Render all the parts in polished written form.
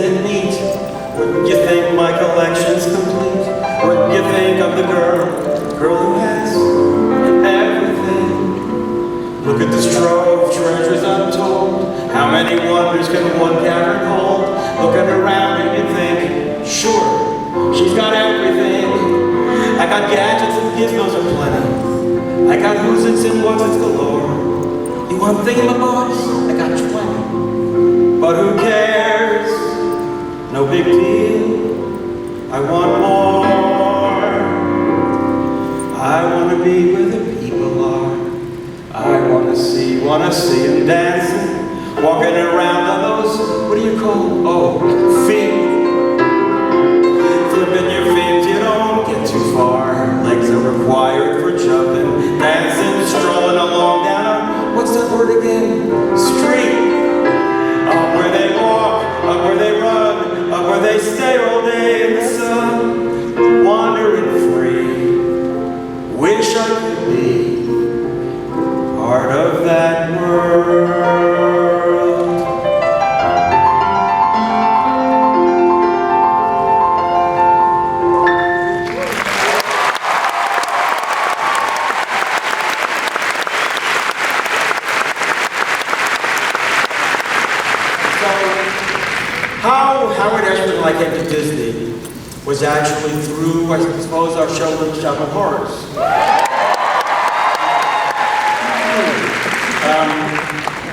isn't it neat? Wouldn't you think my collection's complete? Wouldn't you think of the girl who has everything? Look at this trove of treasures untold. How many wonders can one cavern hold? Looking around and you think, sure, she's got everything. I got gadgets and gizmos aplenty. I got who's its and what's its galore. You want thingamabobs? I got 20. But who cares? No big deal. I want more. I want to be where the people are. I want to see them dancing, walking around on those, what do you call them? Oh, feet. Flipping your feet, you don't get too far. Legs are required for jumping, dancing, strolling along down a, what's that word again? Street. Up where they walk, up where they run, up where they stay all day in the sun, wandering free. Wish I could be part of that world. How Howard Ashman and I came to Disney was actually through, I suppose, our show, Little Shop of Horrors.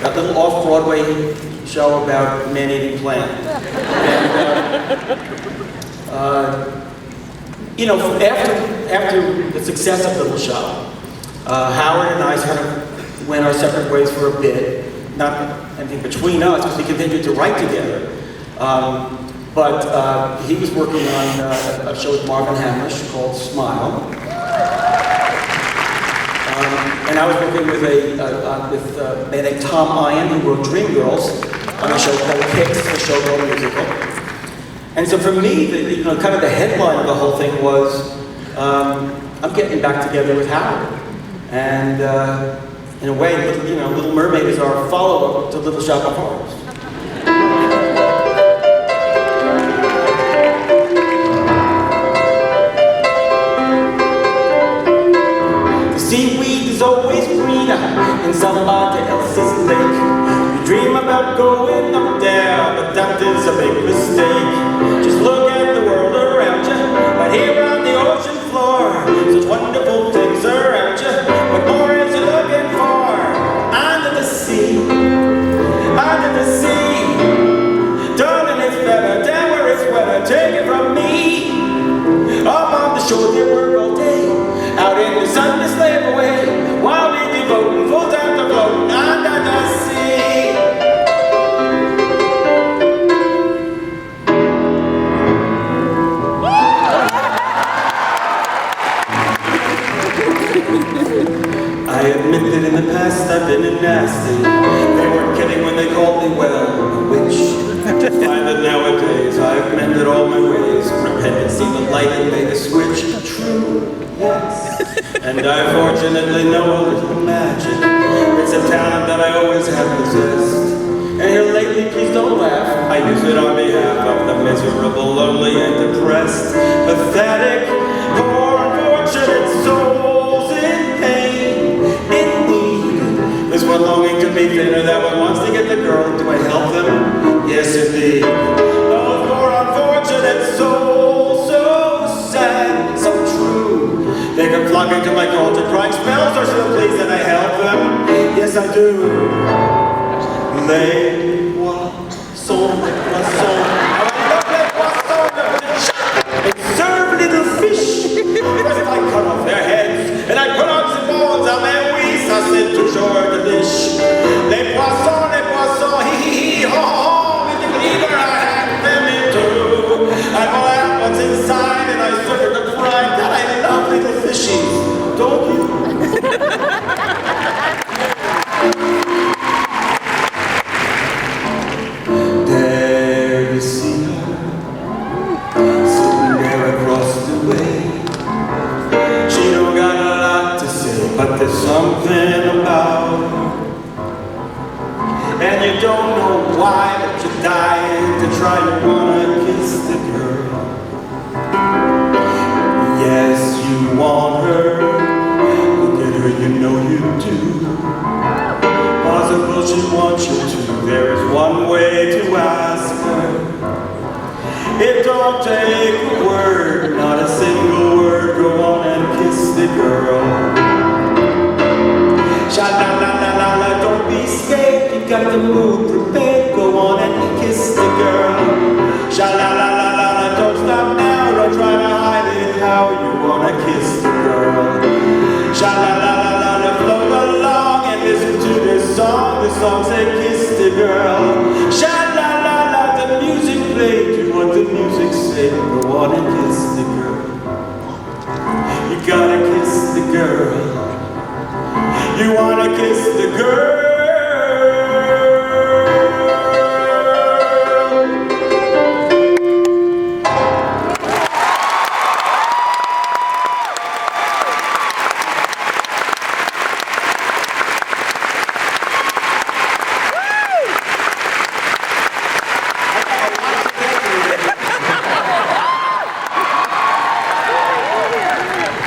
That little off-Broadway show about man-eating plant. And, you know, after the success of Little Shop, Howard and I sort of went our separate ways for a bit. Not anything between us, because we continued to write together. But he was working on a show with Marvin Hamish called Smile. And I was working with a man named Tom Ian, who wrote Dreamgirls, on a show called Kicks, the showgirl musical. And so for me, kind of the headline of the whole thing was, I'm getting back together with Howard. And in a way, Little Mermaid is our follow-up to Little Shop of Horrors. Seaweed is always greener in somebody else's lake. You dream about going up there, but that is a big mistake. Just look at the world around you, right here on the ocean floor. Such wonderful things around you. What more is you looking for? Under the sea, under the sea. Darling, it's better down where it's wetter. Take it from me. Up on the shore, they work all day. Out in the sun to slave away, while we devoting full time to floating under the sea. I admit that in the past I've been a nasty. They weren't kidding when they called me, well, a witch. Find that nowadays I've mended all my ways. Repented, see the light and made a switch. True. Yes. And I fortunately know a little magic. It's a talent that I always have possessed. And here lately, please don't laugh, I use it on behalf of the miserable, lonely, and depressed, pathetic, poor, unfortunate souls in pain, in need. There's one longing to be thinner, that one wants to get the girl. Do I help them? Yes, indeed. Those poor, unfortunate souls, so sad, so true. They come flocking to my culture, crying spells are so pleased that I help them. Yes, I do. Les poissons, les poissons. I love les poissons. And serve little fish. First I cut off their heads, and I put on some bones on their wheeze. Ça c'est toujours the dish. Les poissons, hi hi hi, ho ho. With the lever I hack them into. I pull out what's inside, and I serve it to pride. God, I love little fishies. Don't you? There you see her, sitting there across the way. She don't got a lot to say, but there's something about her. And you don't know why, but you're dying to try. try, you wanna kiss the girl. Yes, you want her. Look at her, you know you do. Possible she wants you to. There is one way to ask her. It don't take a word, not a single word. Go on and kiss the girl. Sha-la-la-la-la-la, don't be scared. You got the mood prepared. Go on and kiss the girl. Sha-la-la-la-la-la, don't stop now. Don't try to hide it. How you wanna kiss the girl? Sha-la-la-la-la-la, float along and listen to this song. The song says kiss the girl. Sha-la-la-la, the music played. Do what the music said. Go on and kiss the girl. You gotta kiss the girl. You wanna kiss the girl.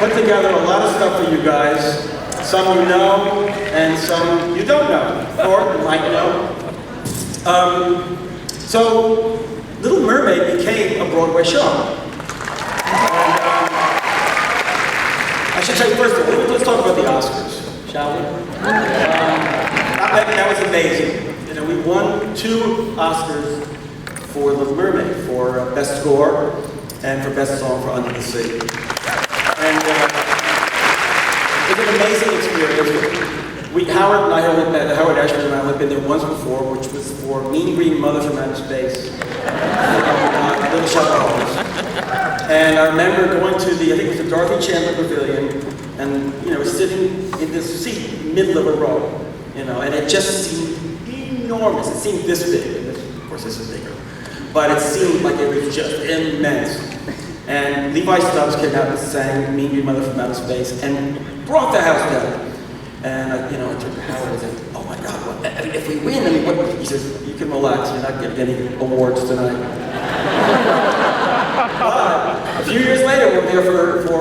Put together a lot of stuff for you guys. Some you know, and some you don't know, or might know. So, Little Mermaid became a Broadway show. And, I should say first of all, let's talk about the Oscars, shall we? That was amazing. You know, we won 2 Oscars for Little Mermaid, for Best Score and for Best Song for Under the Sea. And it was an amazing experience. Howard Ashman and I had been there once before, which was for Mean Green Mother from Outer Space. Little Shop. And I remember going to I think it was the Dorothy Chandler Pavilion, and you know, sitting in this seat, middle of a row, you know, and it just seemed enormous. It seemed this big, and of course this is bigger, but it seemed like it was just immense. And Levi Stubbs came out and sang Mean Green Mother from Outer Space and brought the house down. And I turned to Howard and said, "Oh my God, if we win, what?" He says, "You can relax, you're not getting any awards tonight." But a few years later, we're there for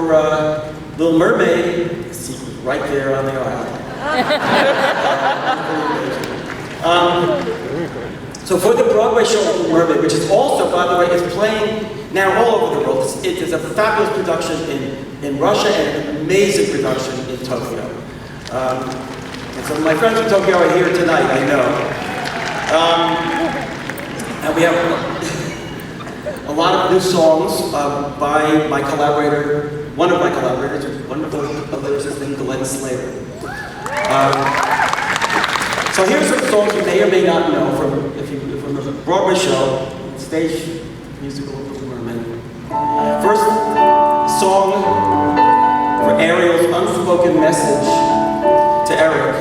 Little Mermaid, see, right there on the aisle. So for the Broadway show of Little Mermaid, which is also, by the way, is playing now all over the world. It is a fabulous production in Russia and an amazing production in Tokyo. And so my friends from Tokyo are here tonight, I know. And we have a lot of new songs by my collaborator, one of my collaborators, a wonderful lyricist named Glenn Slater. So here's some songs you may or may not know from the Broadway show, stage musical of Little Mermaid. First song for Ariel's unspoken message to Eric.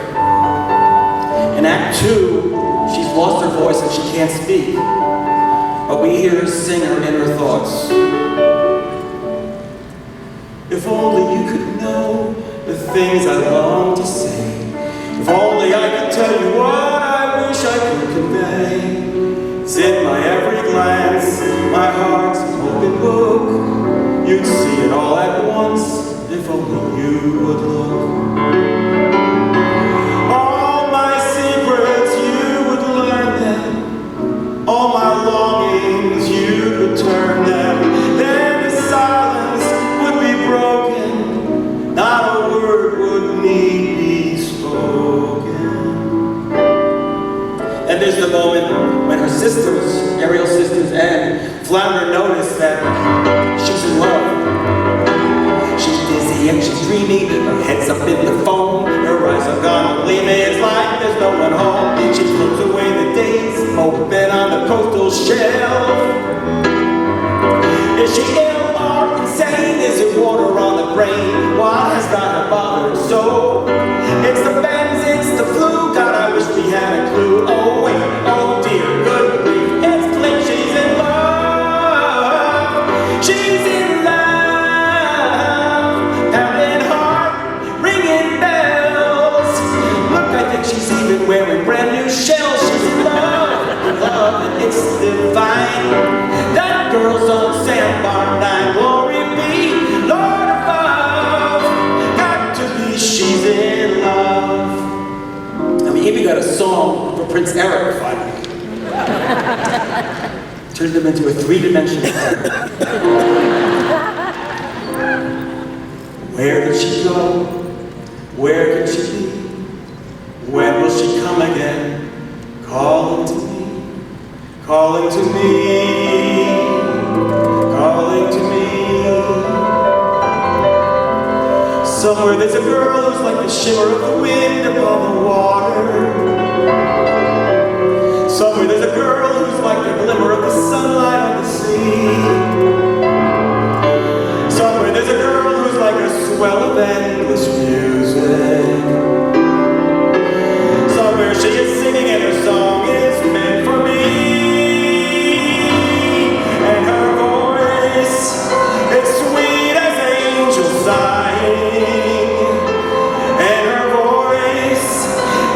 In Act 2, she's lost her voice and she can't speak, but we hear her sing her inner thoughts. If only you could know the things I long to say. If only I could tell you what I wish I could convey. It's in my every glance, my heart's an open book. You'd see it all at once, if only you would look. All my secrets, you would learn them. All my longings, you would turn them. Then the silence would be broken. Not a word would need be spoken. And there's the moment when her sisters, Ariel's sisters, and Flounder notice that she's in love. She's dizzy and she's dreamy, her head's up in the foam, her eyes are gone gleaming, it's like there's no one home. She throws away the days, open on the coastal shelf. Is she ill or insane? Is it water on the brain? What has got her bothered so? It's the bends, it's the flu, God, I wish we had a clue. Oh wait, oh dear, good grief, it's clear she's in love. She's in love, pounding heart, ringing bells. Look, I think heart, thine glory be. Lord above, got to be, she's in love. And we even got a song for Prince Eric finally. Turned him into a three-dimensional character. Where did she go? Where can she be? When will she come again? Calling to me, calling to me, calling to me. Somewhere there's a girl who's like the shimmer of the wind above the water. Somewhere there's a girl who's like the glimmer of the sunlight on the sea. Somewhere there's a girl who's like a swell of endless music. Somewhere she is singing and her song is meant for me. And her voice is sweet as angels sighing. And her voice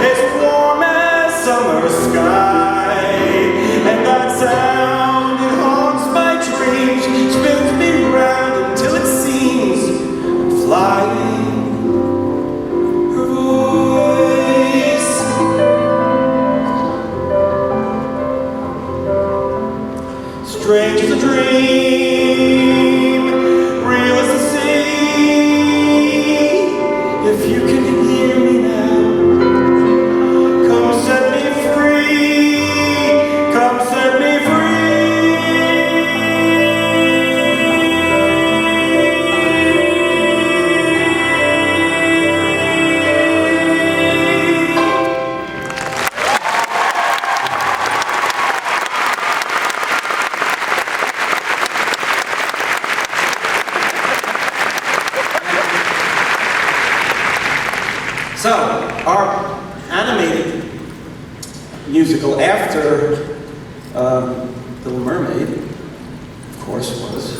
is warm as summer sky. And that sound, it haunts my dreams, spins me round until it seems I'm flying. Her voice, strange as a dream, real as the sea. If you can hear me now, come set me free. Come set me So, our animated musical after Little Mermaid, of course, was.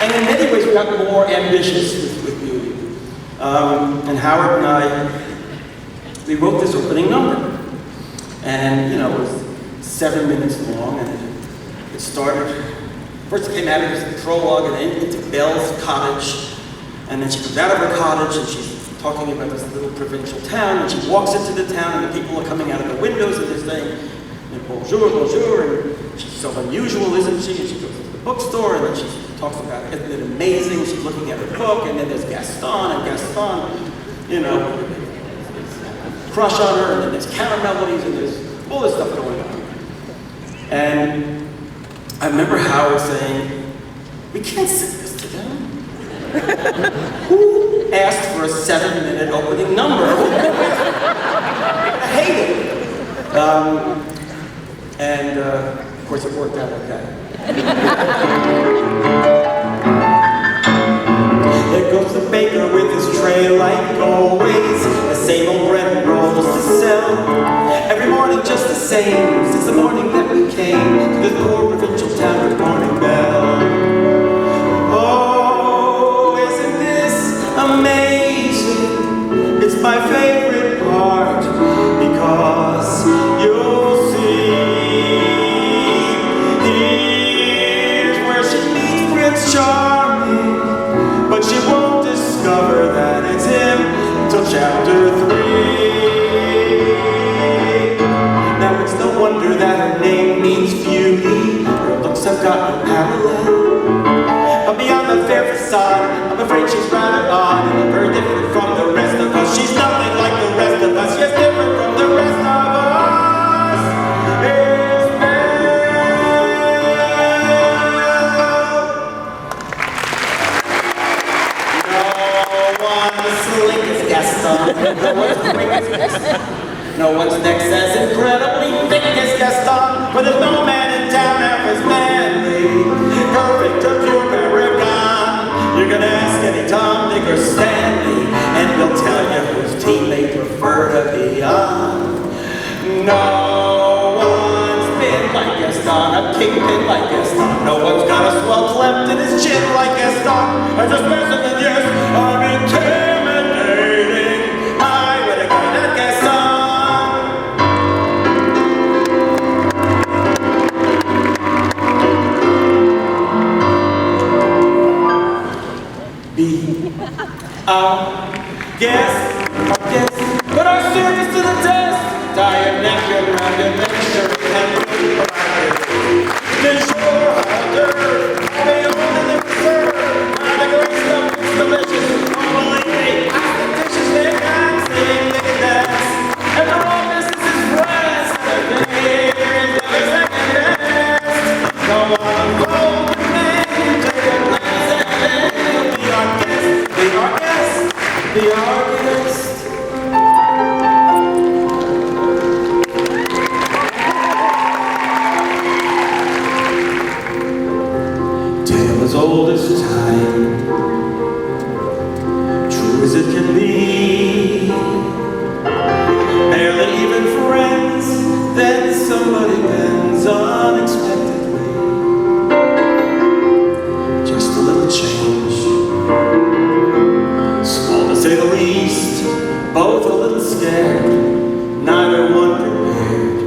And in many ways, we got more ambitious with Beauty. And Howard and I, we wrote this opening number. And, you know, it was 7 minutes long, and it started. First it came out as the prologue and then into Belle's cottage. And then she comes out of her cottage and she's talking about this little provincial town. And she walks into the town and the people are coming out of the windows and they're saying, bonjour, bonjour. And she's so unusual, isn't she? And she goes to the bookstore and then she talks about, isn't it amazing? She's looking at her book and then there's Gaston and Gaston, you know, crush on her. And then there's counter melodies and there's all this stuff going on. And I remember Howard saying, we can't sing this to them. Who asked for a 7-minute opening number? I hate it. And of course it worked out okay. There goes the baker with his tray like always. The same old bread and rolls to sell. Every morning just the same, since the morning that we came to this poor provincial town with Morning Bell. Oh, isn't this amazing? It's my favorite part, because you'll see, here's where she meets Prince Charming, but she won't discover that it's him until chapter 3. Now it's no wonder that her name means beauty. Her looks have got no parallel. But beyond the fair facade, I'm afraid she's rather odd, very different from the rest of us. She's nothing like the rest of us. Yes, different from the rest of us. Is Belle. No one's slick as Gaston. No one's quick as Gaston. No one's next as incredibly thick as Gaston. But there's no man in town half as manly, perfect, a pure paragon. You're gonna ask any Tom, Dick, or Stanley, and they'll tell you whose team they prefer to be on. No one's been like Gaston, a kingpin like Gaston. No one's got a swell cleft in his chin like Gaston. I just messing with yes, I'm intimidating. I would have got that Gaston. Guess, put our service to the test. Tie your neck around your neck, sure we can do practice. Then sure, how dirt, be on in the reserve. Now the great stuff is delicious. Oh, believe me, I the dishes they got, sing, they dance. And the wrong business is friends. The day is never second best. Come on, fold the man, take a glance at them. Be our guest, be our guest, be our guest. As old as time, true as it can be. Barely even friends, then somebody bends unexpectedly. Just a little change, small to say the least. Both a little scared, neither one prepared.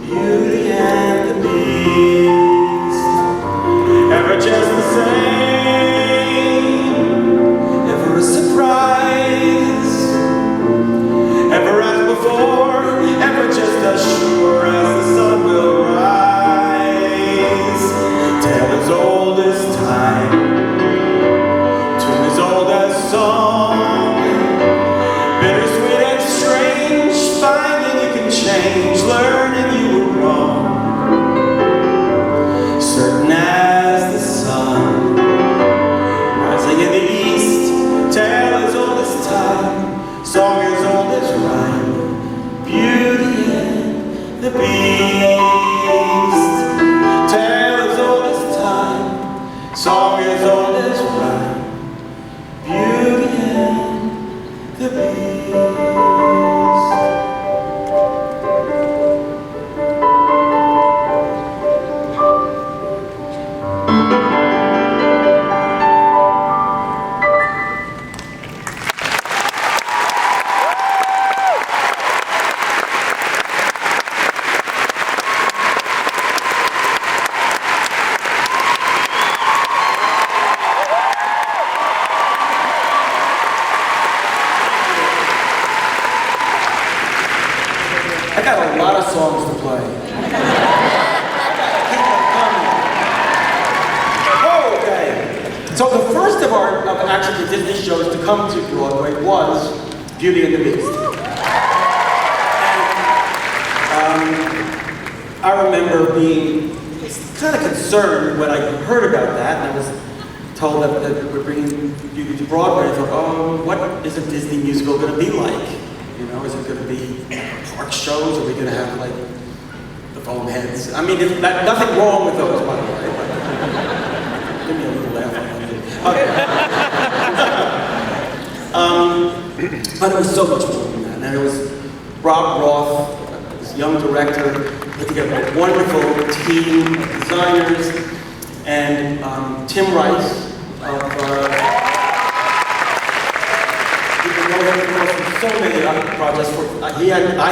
Beauty and the Beast, ever just the same, ever a surprise, ever as before, ever just as sure as the sun will rise. Tale as old as time, tune as old as song, bittersweet and strange, finding you can change, learning you were wrong. Certain as the sun, rising in the east, tale as old as time, song as old as rhyme, Beauty and the Beast. Tale as old as time, song as old as rhyme, Beauty and the Beast. I got a lot of songs to play. Okay. So the first of our actually Disney shows to come to Broadway was Beauty and the Beast. And, I remember being kind of concerned when I heard about that, and I was told that we're bringing Beauty to Broadway. I thought, oh, what is a Disney musical going to be like? You know, is it going to be park shows? Are we going to have, like, the foam heads? I mean, nothing wrong with those, by the way. But give me a little laugh. Okay. But it was so much more than that. And it was Rob Roth, this young director, put together a wonderful team of designers, and Tim Rice of so many other projects. I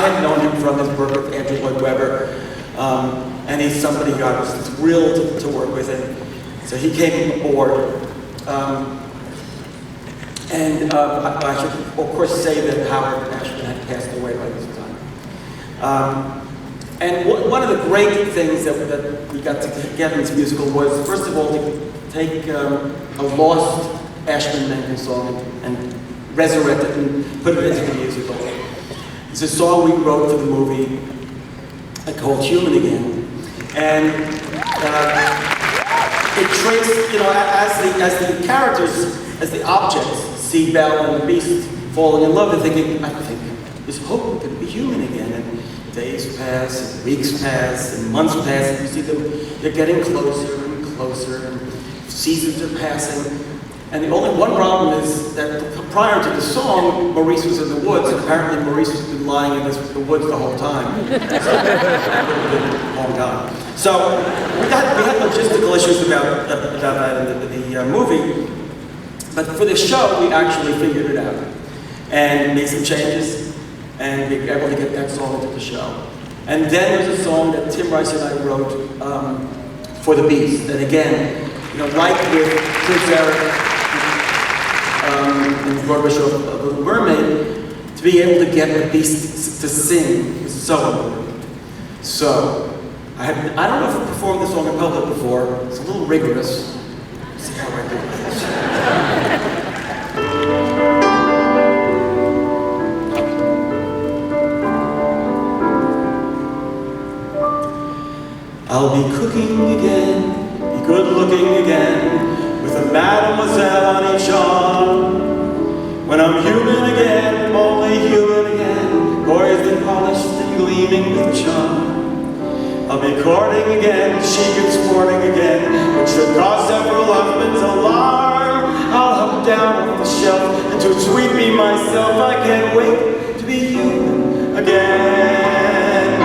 had known him from his work with Andrew Lloyd Webber, and he's somebody who I was thrilled to work with, and so he came aboard. I should, of course, say that Howard Ashman had passed away by this time. And one of the great things that we got to get in this musical was, first of all, to take a lost Ashman Menken song and resurrect it and put it into the musical. It's a song we wrote for the movie called Human Again. And it traced, you know, as the characters, as the objects see Belle and the Beast falling in love, they're thinking, I think, there's hope we can be human again. And days pass, and weeks pass, and months pass, and you see them, they're getting closer and closer, and seasons are passing. And the only one problem is that prior to the song, Maurice was in the woods, and apparently Maurice has been lying in the woods the whole time. So, a long time. So we had logistical issues about that in the movie, but for the show, we actually figured it out and made some changes, and we were able to get that song into the show. And then there's a song that Tim Rice and I wrote for the Beast, and again, you know, like with Prince Eric, in the Broadway show of The Mermaid, to be able to get the beast to sing is so important. So, I don't know if I've performed this song in public before. It's a little rigorous. Let's see how I do this. I'll be cooking again, be good looking again, with a mademoiselle on each arm. When I'm human again, only human again, poised and polished and gleaming with charm. I'll be courting again, chic and sporting again, which should cause several husbands alarm. I'll hop down off the shelf and to sweet me myself, I can't wait to be human again.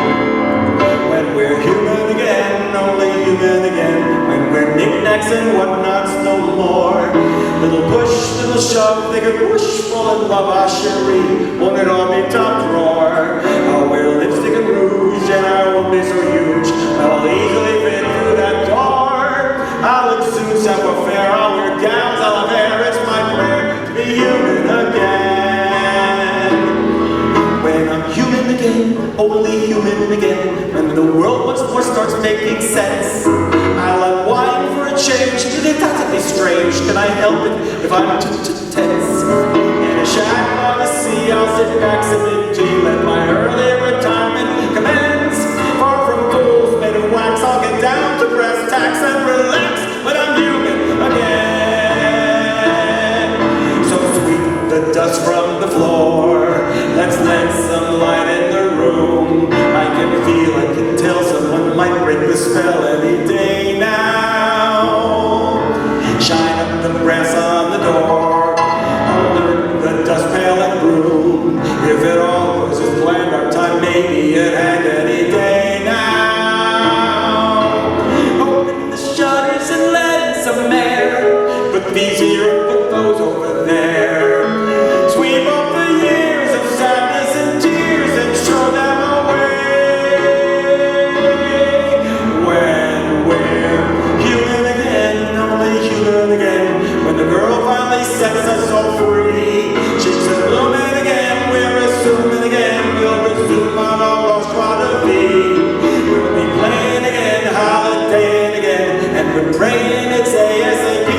When we're human again, only human again, when we're knickknacks and whatnots no more. Little push, little shove, they could whoosh, fall in love, ah chérie, won't it all be top drawer? I'll wear lipstick and rouge, and I won't be so huge, I'll easily fit through that door. I'll exude savoir-faire, I'll wear gowns, I'll have hair, it's my prayer to be human again. When I'm human again, only human again, when the world once more starts making sense, I'll unwind for a change. It doesn't be strange. Can I help it if I'm tense? In a shack by the sea, I'll sit back sipping tea, let my early retirement commence. Far from fools made of wax, I'll get down to brass tacks and relax when I'm human again. So sweep the dust from the floor. Let's let some light in the room. I can feel, I can tell someone might break the spell any day now. Shine up the brass on the door, under the dust pail and broom. If it all goes as planned, our time may be at hand any day now. Open the shutters and let in some air. Put these here and put those over there. Sweep up the years of sadness and tears and show them away. When we're human again, only human again, when the girl finally sets us all free, cheeks are blooming again, we're assuming again, we'll resume on our lost quality. We'll be playing again, holidaying again, and we're praying it's ASAP.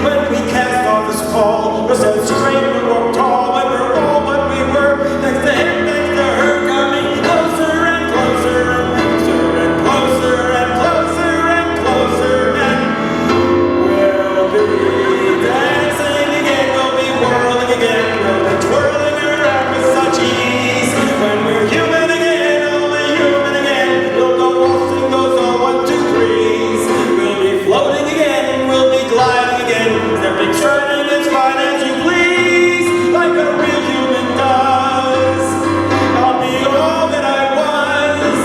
When we cast off this fall, we'll stand straight, we walk tall, when we're all what we were, next to him, next to her, coming closer and closer, closer and closer and closer and closer, and we'll be dancing again, we'll be whirling again, we'll be twirling around with such ease. When we're human again, only human again, we'll go waltzing those all 1, 2, 3s. We'll be floating again, we'll be gliding again, stepping straight as fine as you please, like a real human does. I'll be all that I was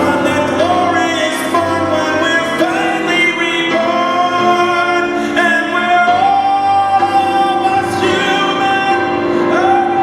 on that glorious morn when we're finally reborn, and we're almost human again.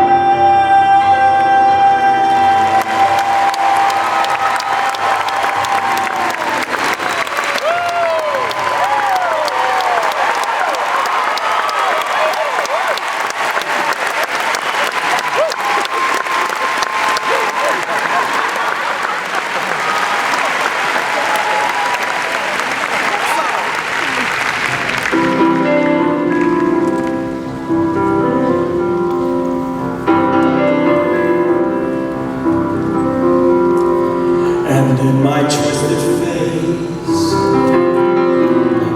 And in my twisted face,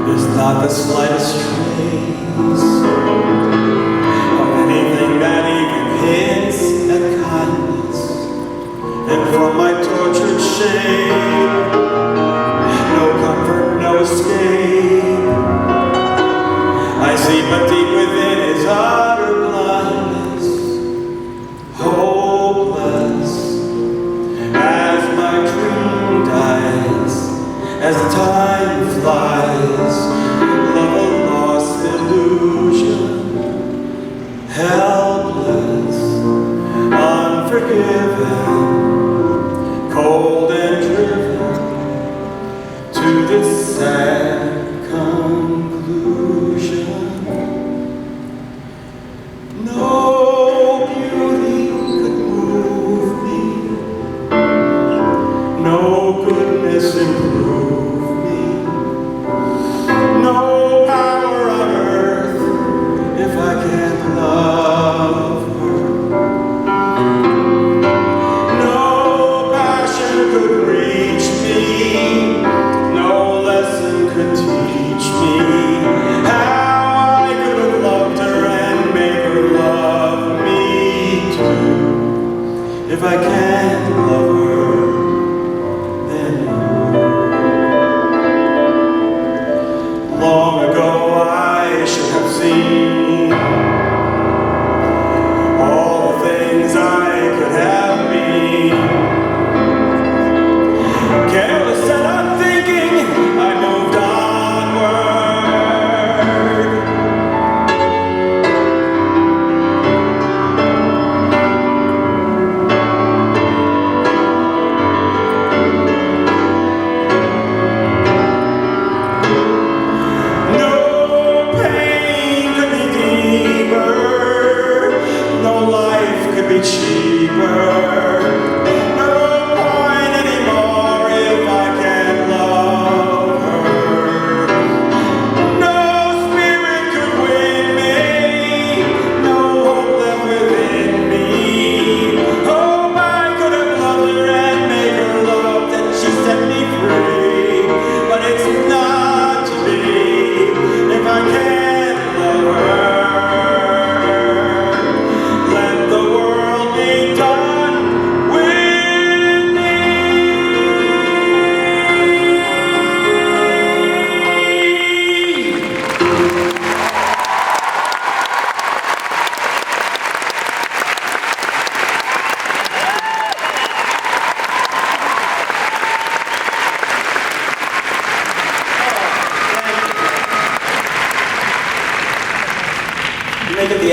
there's not the slightest trace of anything that even hints at kindness. And from my tortured shame, no comfort, no escape. I see but deep within his utter blindness, hopeless. As my dream dies, as time flies, love a lost illusion, helpless, unforgiven, cold and driven to this sad conclusion.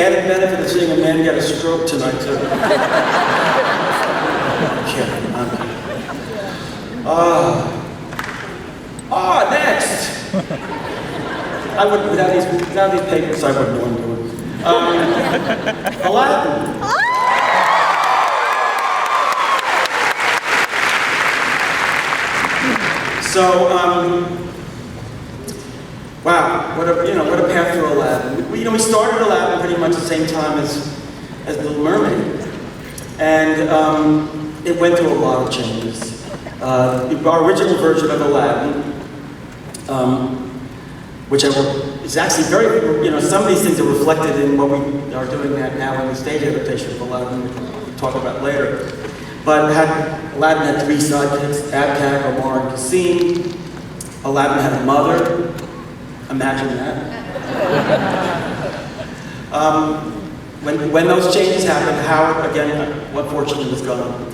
added benefit of seeing a man get a stroke tonight, too. Next! I would, without these papers, I wouldn't want to do it. Aladdin. So, wow, what a path for Aladdin. We started Aladdin pretty much the same time as Little Mermaid, and it went through a lot of changes. Our original version of Aladdin, which is actually very, some of these things are reflected in what we are doing now in the stage adaptation of Aladdin, which we'll talk about later. But Aladdin had 3 sidekicks, Abkak, Omar, and Kassim. Aladdin had a mother. Imagine that. When those changes happened, Howard, again, unfortunately, was gone.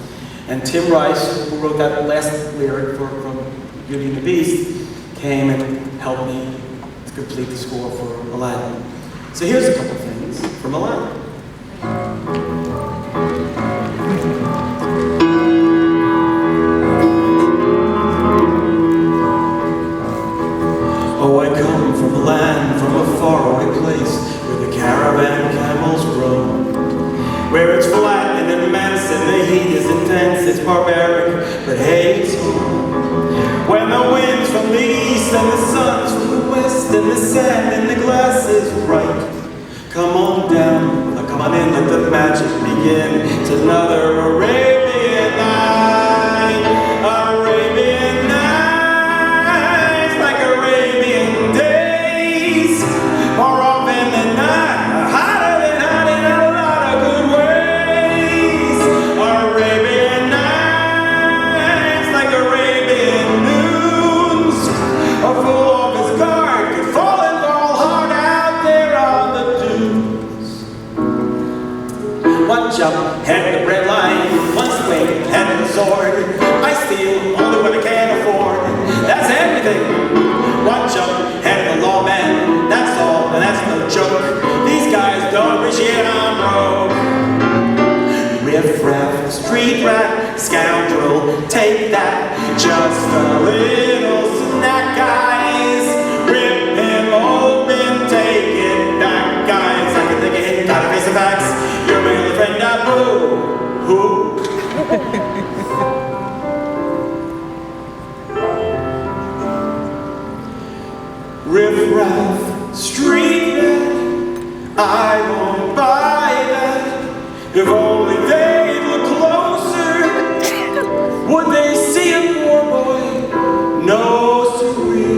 And Tim Rice, who wrote that last lyric from Beauty and the Beast, came and helped me to complete the score for Aladdin. So here's a couple things from Aladdin. Oh, I come from a land, from a faraway place, where the caravan camels roam. Where it's flat and immense and the heat is intense, it's barbaric, but hey, it's home. When the wind's from the east and the sun's from the west and the sand and the glass is bright. Come on down, come on in, let the magic begin. It's another Arabian night, Arabian nights, like Arabian days. More often than not, hotter than hot in a lot of good ways. Arabian nights, like Arabian noons. A fool off his guard could fall and fall hard out there on the dunes. One jump, head the red line. One swing, head the sword. I steal only what I can afford. That's everything. One jump, head the lawman. That's all, and that's no joke. These guys don't appreciate I'm broke. Riff-raff, street rat, scoundrel, take that. Just a little snack, guys. Rip him open, take it back, guys. I can think of hit, gotta face the facts. Your manly friend, Abu. Who? Riff-raff, street rat, I won't buy that. If only they'd look closer, would they see a poor boy? No, siree.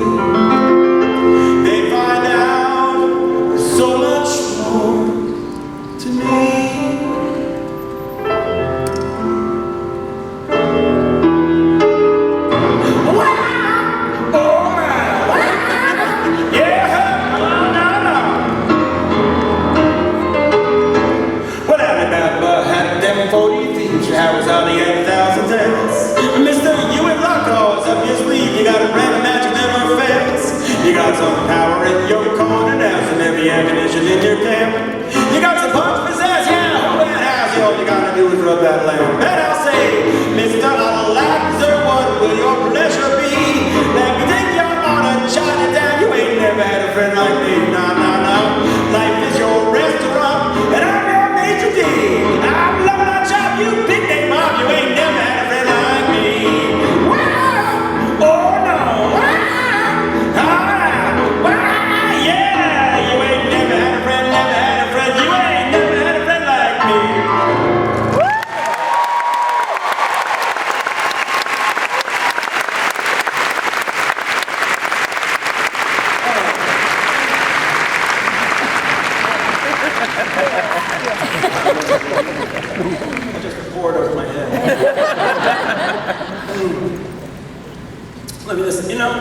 They'd find out there's so much more to me. Hours on the 8,000 tales. Mister, you and Rocco's up your sleeve. You got a brand of magic never fails. You got some power in your corner now, some heavy ammunition in your camp. You got some punch pizzazz, yeah, hold that house. All you gotta do is rub that lamp. And I'll say, Mr. Aladdin, sir, what will your pleasure be? Let me take you on a Chinatown. You ain't never had a friend like me. No, no, no. Life is your restaurant, and I'm your maitre d'. I'm loving our job, you big name mom. You ain't never had a friend like me. Wow! Oh no! Wow! Ah! Wow! Yeah! You ain't never had a friend, never had a friend. You ain't never had a friend like me. I just poured over my head. Let me listen. You know,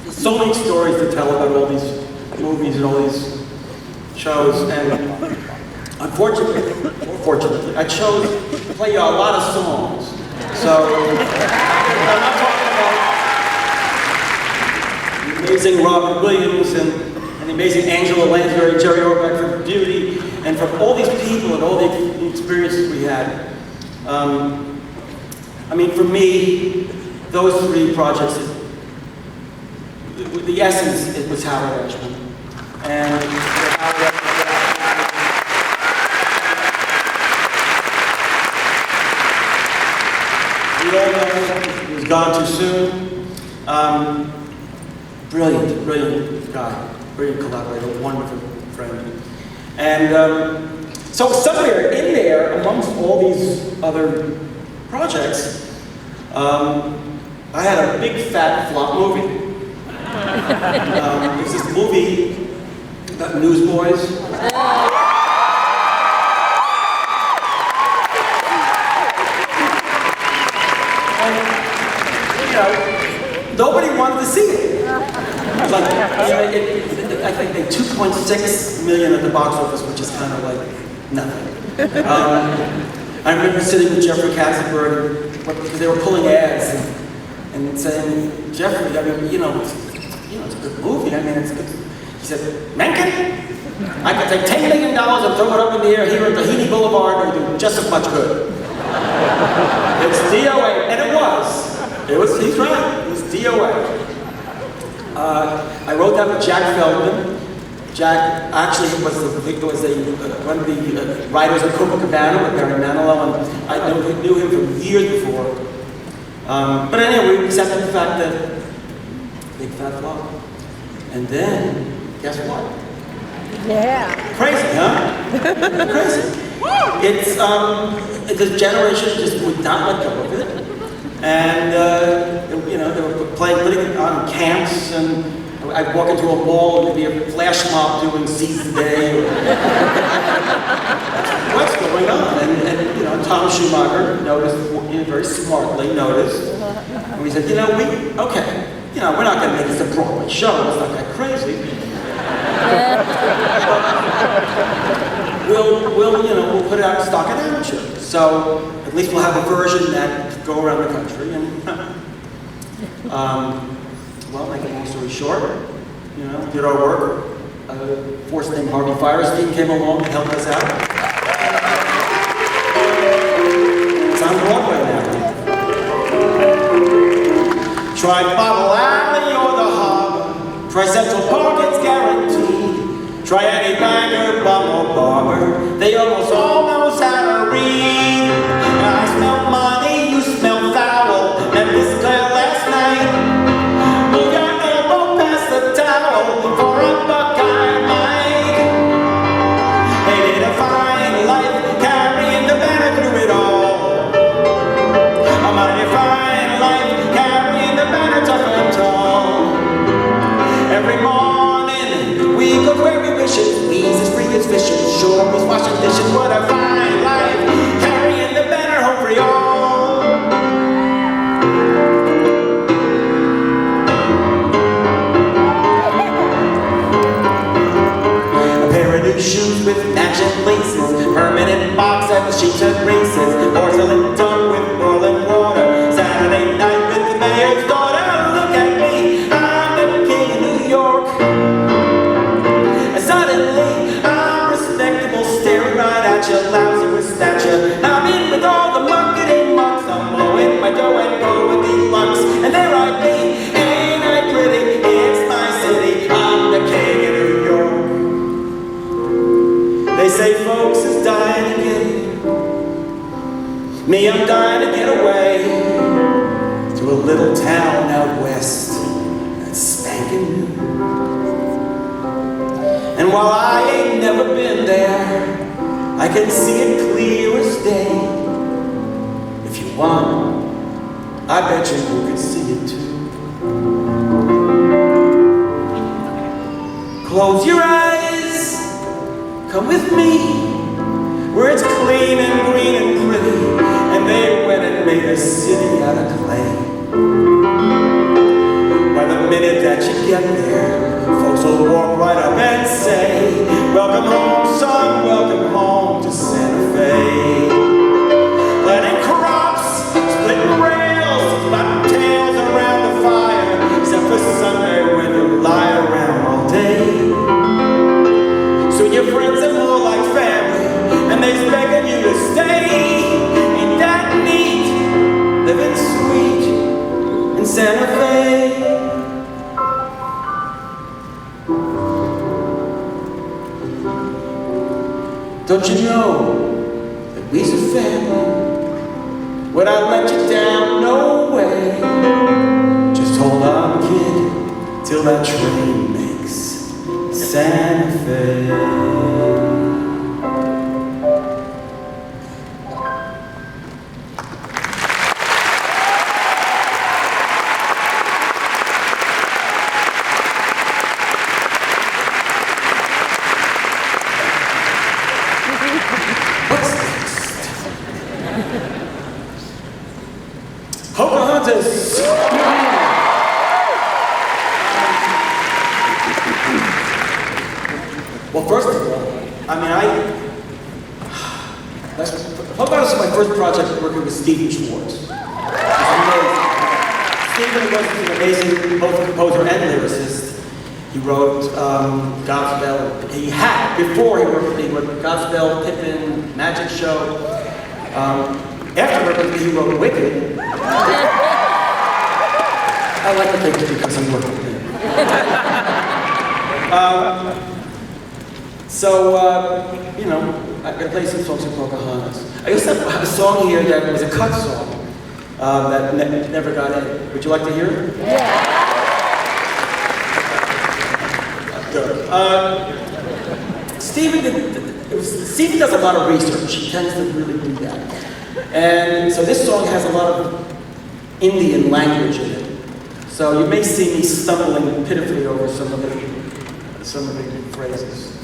there's so many stories to tell about all these movies and all these shows, and unfortunately, or fortunately, I chose to play you a lot of songs. So I'm not talking about the amazing Robert Williams and any amazing Angela Lansbury, Jerry Orbach for beauty, and from all these people and all the experiences we had. I mean, for me, those three projects, the essence, it was Howard Ashman. And we all know he was gone too soon. Brilliant, brilliant guy, brilliant collaborator, wonderful friend. And so somewhere in there, amongst all these other projects, I had a big fat flop movie. It's this movie about newsboys. And, you know, nobody wanted to see it. Like, I think they 2.6 million at the box office, which is kind of like nothing. I remember sitting with Jeffrey Katzenberg, because they were pulling ads and saying, Jeffrey, I mean, you know, it's a good movie. I mean, it's good. He said, Menken, I could take $10 million and throw it up in the air here at Tahiti Boulevard and do just as much good. It's DOA, and it was. He's right. It was DOA. I wrote that with Jack Feldman. Jack actually was one of the writers of Copacabana with Barry Manilow, and I knew him from years before. But anyway, we accepted the fact that big fat flop. And then, guess what? Yeah. Crazy, huh? Crazy. It's the generation just would not let go of it. And, you know, they were putting it on camps, and I'd walk into a mall and there'd be a flash mob doing Season Day. What's going on? And, you know, Tom Schumacher noticed, very smartly noticed, and we said, you know, okay, you know, we're not going to make this a Broadway show, it's not that crazy. We'll put it out in stock at amateur. So at least we'll have a version that could go around the country. And well, make a long story short, you know, did our work. A force named Harvey Firestein came along and helped us out. It's on Broadway now. Try Bottle Alley or the Harbor. Try Central Park, it's guaranteed. Try any banker, bum or barber. They almost all knows how to read. I smell money, you smell foul. And this girl last night, move your elbow past the towel for a Buckeye night. They did a fine life, carrying the banner through it all. A mighty fine life, carrying the banner tough and tall. Every morning, we go where we wish it. Easy as free as fishing, sure as washing dishes. What a fine life, carrying the banner home for y'all. A pair of new shoes with matching laces, permanent box at the sheets and races, porcelain tongue with boiling water, Saturday night with the mayor's daughter. Look at me, I'm the king of New York. Suddenly, I'm respectable, staring right at you, lousy with stature. I'm in with all the marketing mucks, I'm blowing my dough and going deluxe. And there I be, ain't I pretty? It's my city, I'm the king of New York. They say folks is dying to get here. Me, I'm dying to get away to a little town out west that's spanking new. And while I ain't never been there, I can see it clear as day. If you want, I bet you can see it too. Close your eyes, come with me, where it's clean and green and pretty, and they went and made a city out of clay. By the minute that you get there, folks will walk right up and say, welcome home, son, welcome home to Santa Fe. Planting crops, splitting rails, button tails around the fire, except for Sunday when you lie around all day. Santa Fe. Don't you know that we's a family? Would I let you down? No way. Just hold on, kid, till that train makes Santa Fe. What's next? Pocahontas. Well, first of all, Pocahontas is my first project working with Stephen Schwartz. Stephen was an amazing both composer and lyricist. He wrote Godspell. He had, before he wrote Godspell, Pippin, Magic Show. Afterward, he wrote Wicked. I like to think it's because I'm working with him. I'm going to play some songs of Pocahontas. I also have a song here that was a cut song that never got in. Would you like to hear it? Yeah. Stephen does a lot of research. He tends to really do that. And so this song has a lot of Indian language in it. So you may see me stumbling pitifully over some of the phrases.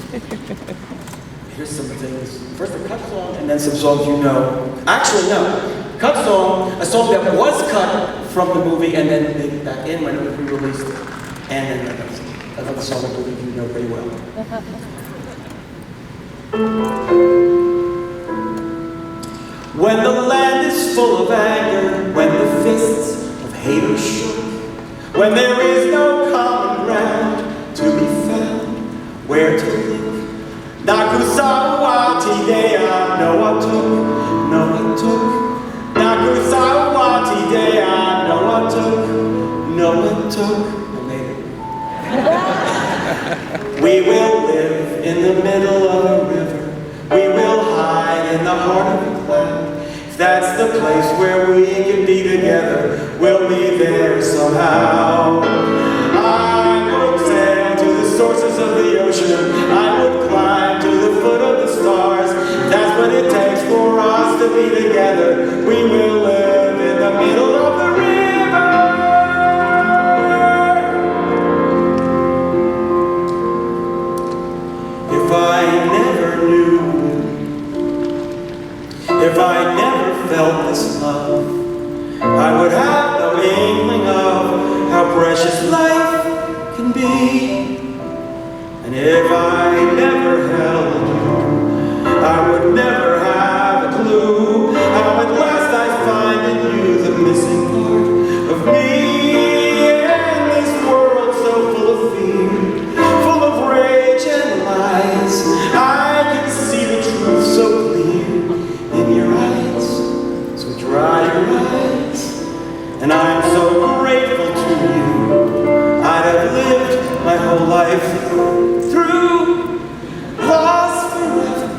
Here's some things. First a cut song, and then some songs you know. Actually, no. Cut song, a song that was cut from the movie and then made it back in when it was re-released. And then another song I believe you know pretty well. When the land is full of anger, when the fists of haters shook, when there is no common ground to be found, where to look? Nakusawati dea, no one took, no one took. Nakusawati dea, no one took, no one took. We will live in the middle of a river. We will hide in the heart of a cloud. If that's the place where we can be together, we'll be there somehow. I would sail to the sources of the ocean. I would climb to the foot of the stars. That's what it takes for us to be together. We will live in the middle of the river. If I never felt this love, I would have no inkling of how precious life can be. And if I never held you, I would never have a clue how at last I find in you the missing part of me. In this world so full of fear, full of rage and lies, I can see the truth so clear in your eyes. So dry your eyes, and I'm so grateful to you. I'd have lived my whole life through, lost forever,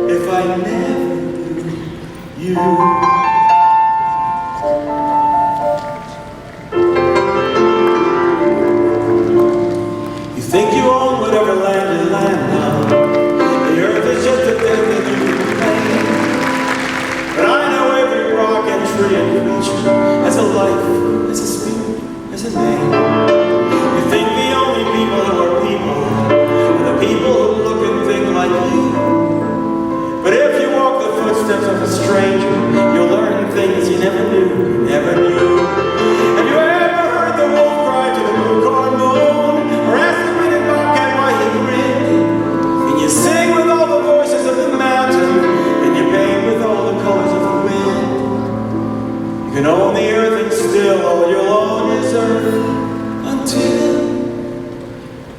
if I never knew you. You think you own whatever land you land on. The earth is just a thing that you can claim. But I know every rock and tree and creature has a life, has a spirit, has a name. You think the only people who are people are the people who look and think like you. But if you walk the footsteps of a stranger, you'll learn things you never knew, never knew. Have you ever heard the wolf cry to the blue-corn moon? Or ask the wind and bobcat why he grinned? And you sing with all the voices of the mountain, and you paint with all the colors of the wind. You can own the earth and still all you'll own is earth, until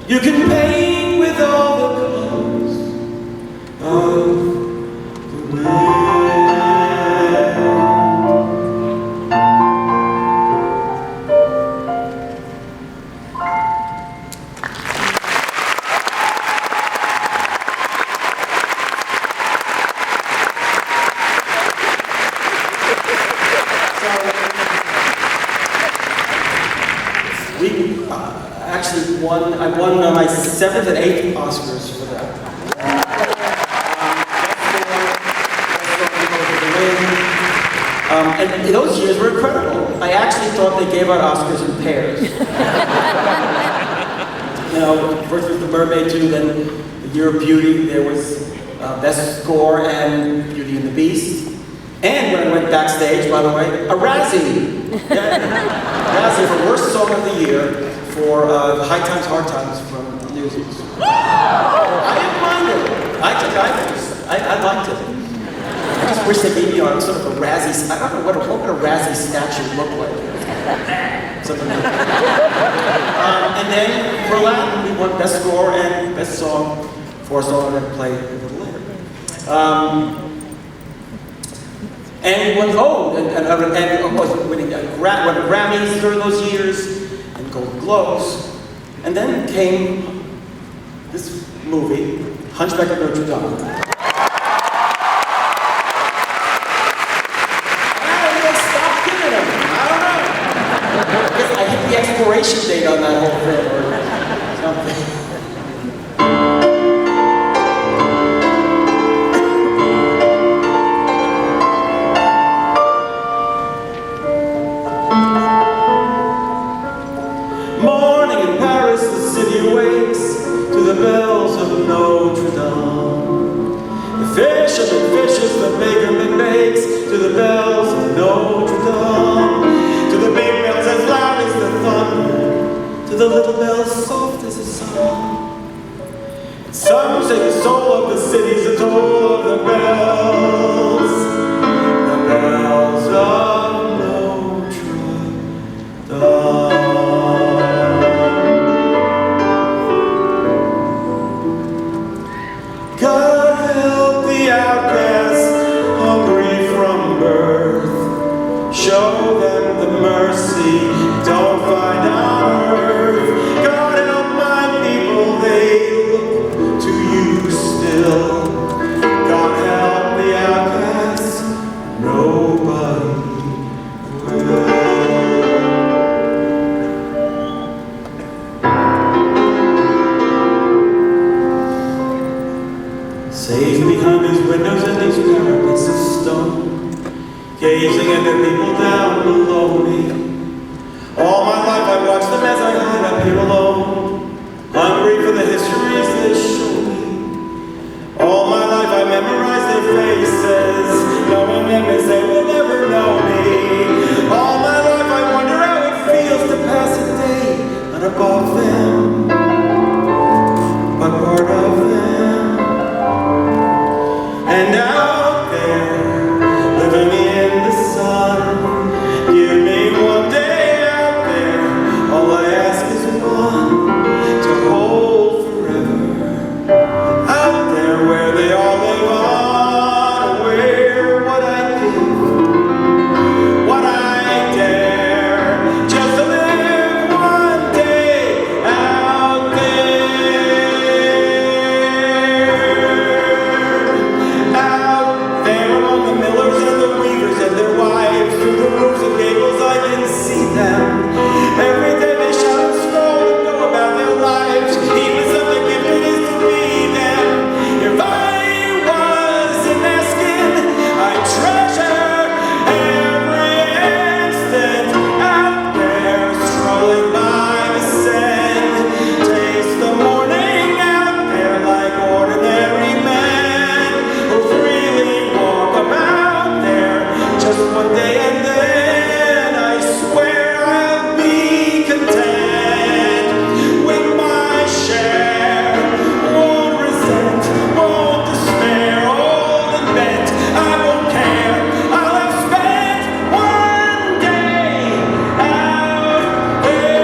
you can paint with all the colors of the wind. actually won, I won my 7th and 8th Oscars for that. And those years were incredible. I actually thought they gave out Oscars in pairs. You know, first was The Mermaid 2, then The Year of Beauty, there was Best Score and Beauty and the Beast. And when I went backstage, by the way, a Razzie. Yeah. Razzie for Worst Song of the Year for High Times, Hard Times from Newsies. I didn't mind it. I liked it. I just wish they gave me on sort of a Razzie. I don't know what would a Razzie statue look like. Something like that. And then for Aladdin, we won Best Score and Best Song for a song I'm going to play a little later. And we won, and was winning won Grammys during those years, and Golden Globes. And then came this movie, Hunchback of Notre Dame. I hit the expiration date on that whole thing or something. Morning in Paris, the city awakes to the bells of Notre Dame. The fisherman fishes, the bakerman bakes to the bells of Notre Dame. To the big bells as loud as the thunder, to the little bells soft as the sun. And some say the soul of the city's the toll of the bells of Notre Dame. God help the outcasts, hungry from birth. Show them the mercy don't find on earth. God help my people, they look to you still. God help the outcasts, nobody will. Safe behind these windows and these parapets of stone, gazing at the people down below me. All my life I watched them as I hide up here alone, hungry for the histories they show me. All my life I memorized their faces, knowing them as they will never know me. All my life I wonder how it feels to pass a day not above them, but part of them. And out there, living in the sun, give me one day out there. All I ask is one to hold forever. Out there where they all live on, where what I give, what I dare, just to live one day out there. Out there among the millers and the weavers and their wives, through the roofs and gables I can see them. Every day they shout and scold and go about their lives, heedless of the gift it is to be them. If I was in their skin, I'd treasure every instant. Out there, strolling by the sand, taste the morning out there like ordinary men who freely walk about there just one day, and then I swear I'll be content with my share. Won't resent, won't despair, old and bent, I won't care. I'll have spent one day out there.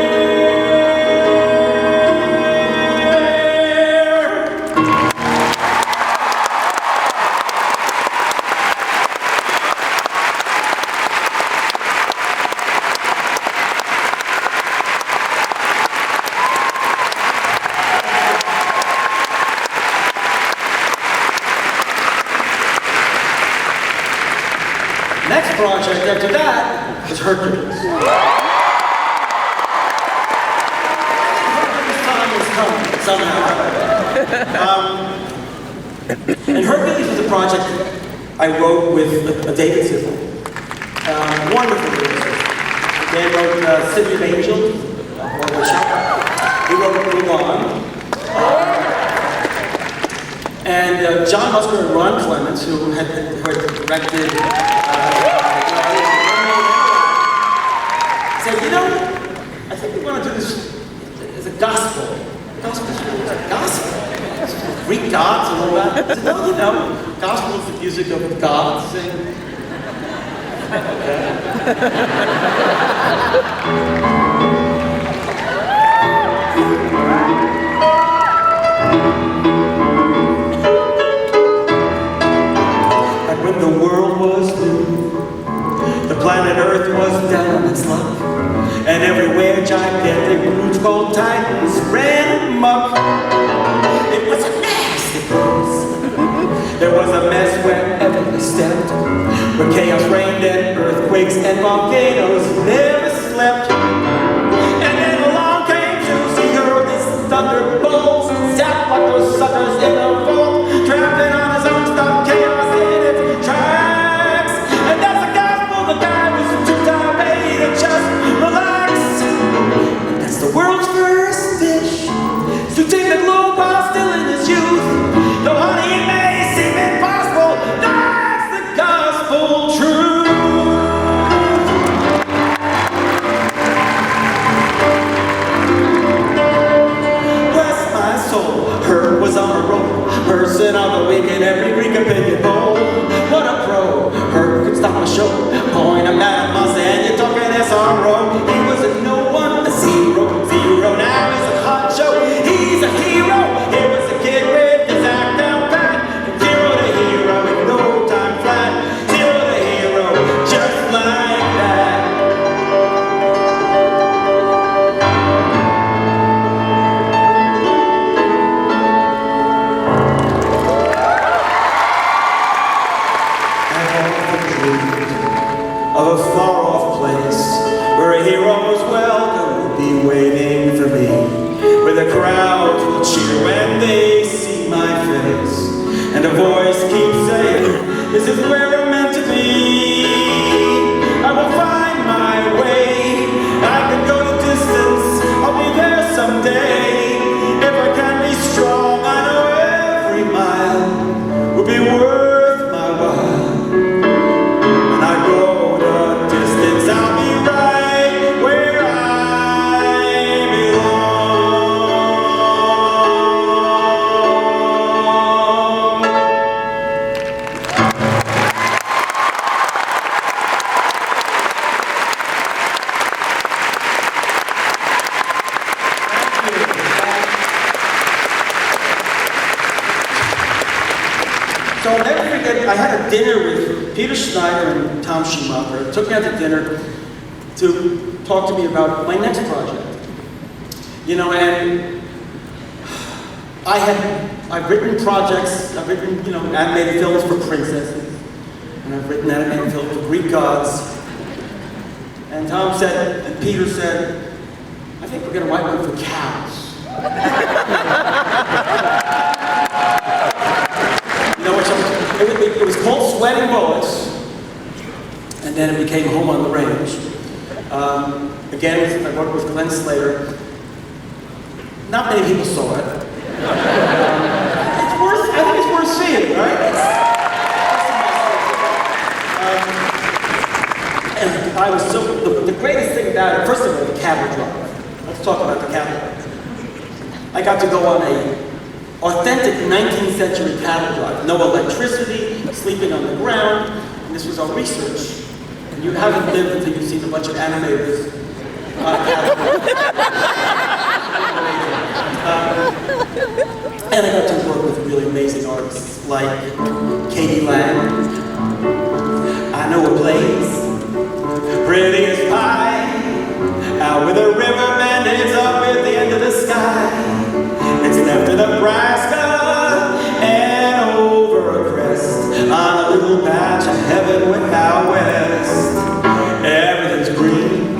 Next project after that was Hercules. somehow. And Hercules was a project I wrote with David Sizzle. Wonderful lyricist. Dan wrote City of Angels, Broadway show. He wrote Move On. And John Musker and Ron Clements, who had directed said, you know, I think we want to do this as a gospel. Gospel? Greek gods and all that. I said, well, you know, gospel is the music of God sing. Okay. And when the world was new, the planet Earth was down on its luck, and everywhere gigantic brutes called titans ran amok. It was a nasty place. There was a mess wherever we stepped, where chaos reigned and earthquakes and volcanoes never slept. And then along came Juicy Girl, these thunderbolts, zapped like those suckers in a vault, trapped in on his own stuff, chaos in its tracks. And that's the gospel, the guy was too tired to just relax. And that's the world's first fish to take the globe while still in his youth. Though honey, it may seem impossible, that's the gospel truth. Bless my soul, her was on a roll, person on the week in every Greek opinion poll. What a pro, her could stop a show, point him at a bus and you're talking SRO. He was a no one, a zero, now he's a hot show. He's a hero, he was a kid with his act down pat. From zero to hero in no time flat, zero to hero, just like that. Of a far-off place where a hero's welcome will be waiting for me, where the crowd will cheer when they see my face, and a voice keeps saying, this is where we're meant to be. I will find my way, I can go the distance, I'll be there someday. If I can be strong, I know every mile will be worth my while. When I go the distance, I'll be right where I belong. So I'll never forget, I had a dinner with Peter Schneider and Tom Schumacher. Took me out to dinner to talk to me about my next project. You know, and I've written projects, I've written, you know, animated films for princesses, and I've written animated films for Greek gods. And Tom said, and Peter said, I think we're going to write one for cows. You know, it was called Sweating Bullets, and then it became Home on the Range. Again, I worked with Glenn Slater. Not many people saw it. I think it's worth seeing, right? And I was so, the greatest thing about it, first of all, the cattle drive. Let's talk about the cattle drive. I got to go on a authentic 19th century cattle drive. No electricity, sleeping on the ground, and this was our research. And you haven't lived until you've seen a bunch of animators on a cattle drive. And I got to work with really amazing artists like Katie Lang. I know a place, pretty as pie, out where the river bends up at the end of the sky. It's left in Nebraska and over a crest on a little patch of heaven without west. Everything's green,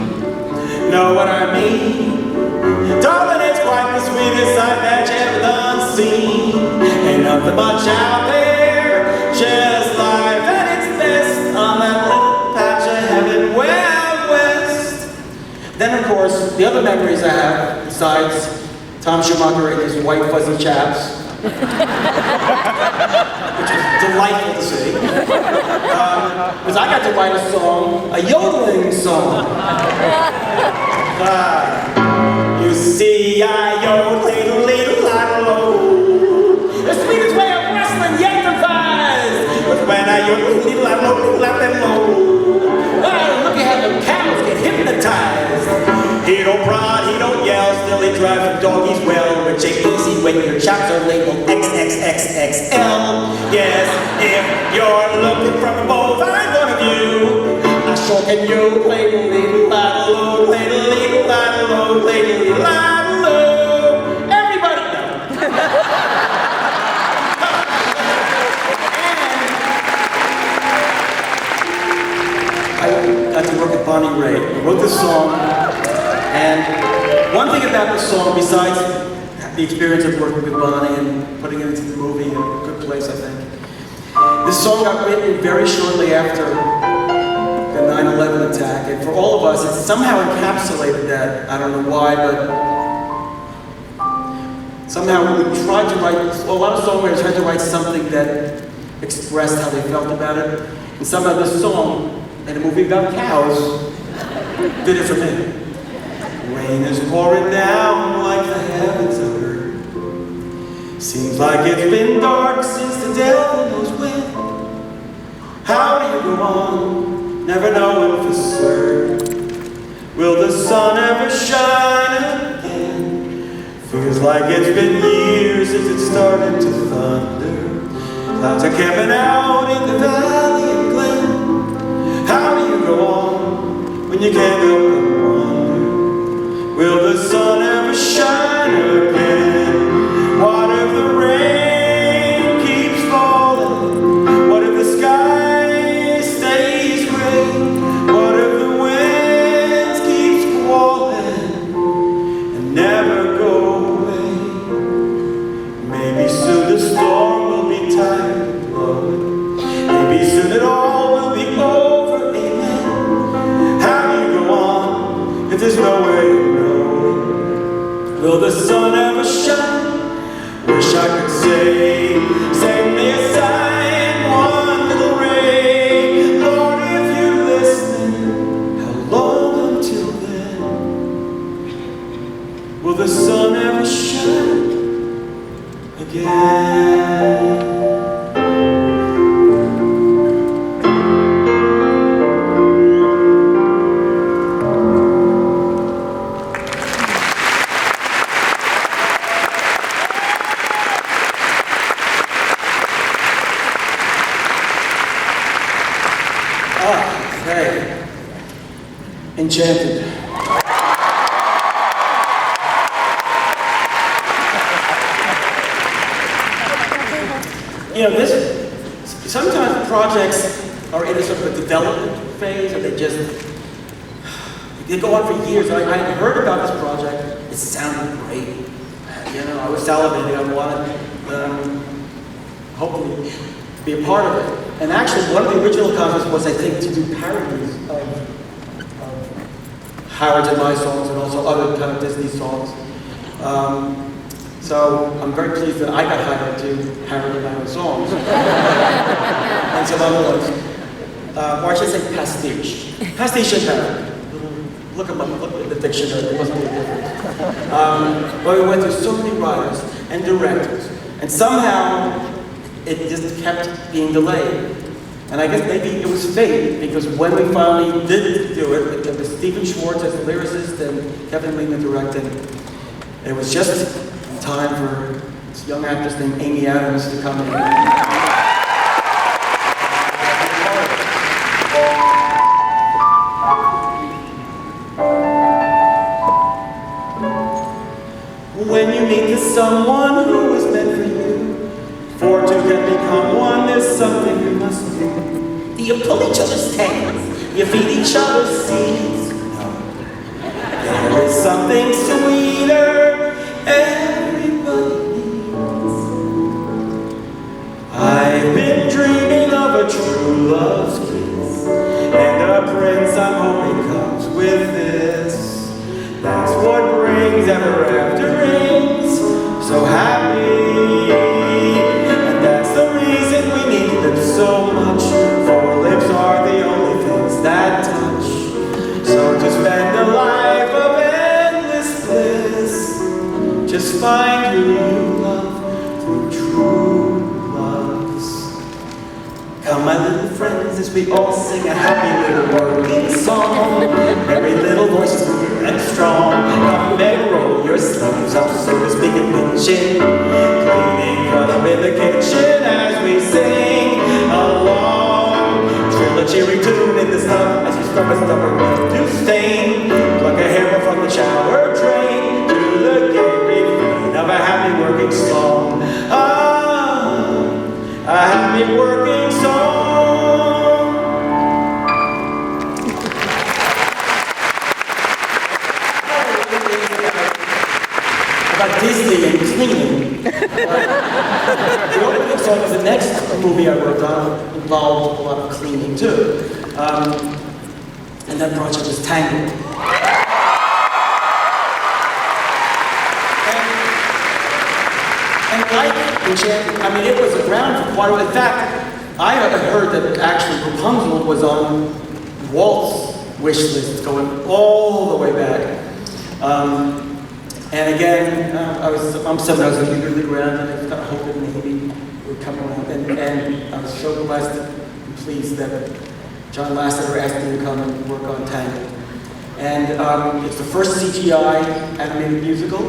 know what I mean? Darling, it's quite the sweetest sight that you much out there, just life at its best on that little patch of heaven well west. Then, of course, the other memories I have, besides Tom Schumacher and his white fuzzy chaps, which was delightful to see, was I got to write a song, a yodeling song. You see, I yodel, ladle, ladle, ladle, the sweetest way of wrestling yet devised was when I yodel, ladle, ladle, ladle, well, look at how the cows get hypnotized. He don't prod, he don't yell, still he drives the doggies well, which ain't easy when your chops are labeled XXXXL. Yes, if you're looking from a bovine point of view, I sure can you ladle, ladle, ladle, ladle, ladle, ladle, ladle, ladle. Everybody know. I got to work with Bonnie Raitt. I wrote this song, and one thing about this song, besides the experience of working with Bonnie and putting it into the movie, a good place, I think, this song got written very shortly after the 9/11 attack, and for all of us, it somehow encapsulated that. I don't know why, but somehow we tried to write, a lot of songwriters tried to write something that expressed how they felt about it, and somehow this song, in a movie about cows, did it for me. Rain is pouring down like the heavens are hurt. Seems like it's been dark since the devil knows when. How do you go on, never knowing for certain? Will the sun ever shine again? Feels like it's been years since it started to thunder. Clouds are camping out in the valley and glen. How do you go on when you can't help but wonder? Will the sun ever shine again? What if the rain keeps falling? What if the sky stays gray? What if the winds keep squalling and never go away? Maybe soon the storm will be tired of blowing. Maybe soon it all will be over, amen. How do you go on if there's no way of knowing? Will the sun ever shine? Wish I could say, send me a sign, one little ray. Lord, if you're listening, how long until then? Will the sun ever shine again? Enchanted. You know, sometimes projects are in a sort of a development phase, and they go on for years. I had heard about this project. It sounded great. You know, I was salivating. I wanted, hopefully, be a part of it. And actually, one of the original concepts was, I think, to do parodies of Howard's and my songs, and also other kind of Disney songs. So I'm very pleased that I got hired to parody my own songs. And some other ones. Or I should say pastiche. Pastiche and parody. Look them up, look at the dictionary, it wasn't really different. But we went through so many writers and directors, and somehow it just kept being delayed. And I guess maybe it was fate, because when we finally did do it, it was Stephen Schwartz as the lyricist and Kevin Lehman directing. It was just in time for this young actress named Amy Adams to come in. When you meet someone who is meant for you, for two can become one, there's something you must do. Do you pull each other's tails? You feed each other's seeds? No. There is something sweeter everybody needs. just find who you love through true loves. Come, my little friends, as we all sing a happy little working song. Every little voice is clear and strong. Come and roll your sleeves up, so to speak, and pinch it. Cleaning up in the kitchen as we sing along. Trill a cheery tune in the snug as we scrub a stubborn one to stain. Pluck a hair from the shower drain to the gay refrain of a happy working song. A happy working song. About Disney and cleaning. The opening song of the next movie I worked on involved a lot of cleaning too. And that project was Tangled. And like Enchanted, I mean, it was around for quite a while. In fact, I heard that actually Rapunzel was on Walt's wish list going all the way back. And again, I'm something I was eagerly around, and I was kind of hoping maybe it would come around. And I was so blessed and pleased that John Lasseter asked me to come and work on Tangled. And it's the first CGI animated musical.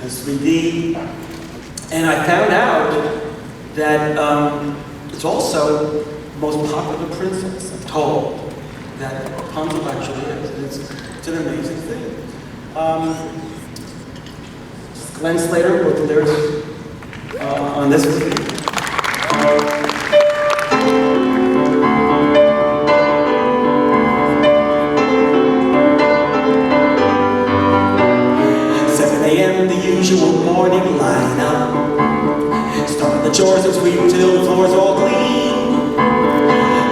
It's 3D. And I found out that it's also the most popular princess, I'm told, that Rapunzel actually is. It's an amazing thing. Glenn Slater wrote the lyrics on this movie. 7 a.m. the usual morning lineup. Start the chores and sweep till the floor's all clean.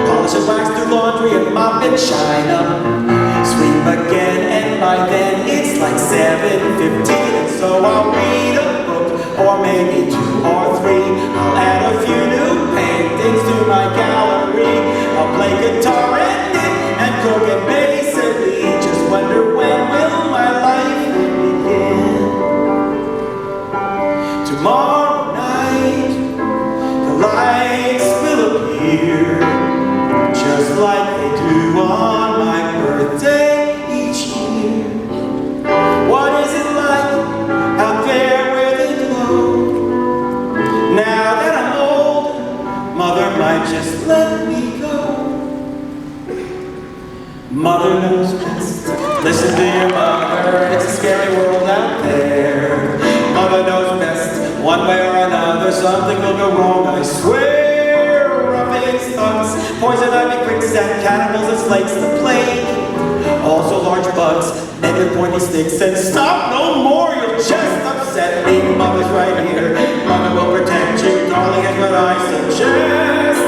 Polish and wax, do laundry and mop and shine up. Sweep again, and by then it's like 7:15, and so I'll read a book, or maybe 2 or 3. I'll add a few new paintings to my gallery. I'll play guitar and knit and cook, and basically just wonder when will my life begin. Tomorrow night, the lights will appear, just like they do on my birthday each year. What is it like out there where they glow? Now that I'm old, Mother might just let me go. Mother knows best. Listen to your mother, it's a scary world out there. Mother knows best. One way or another, something will go wrong, I swear. Ruffians, thugs, poison ivy, quicksand, cannibals and snakes, the plague. Also large bugs, men with pointy sticks, and stop no more, you'll just upset me. Mother's right here, Mother will protect you, darling, is what I suggest.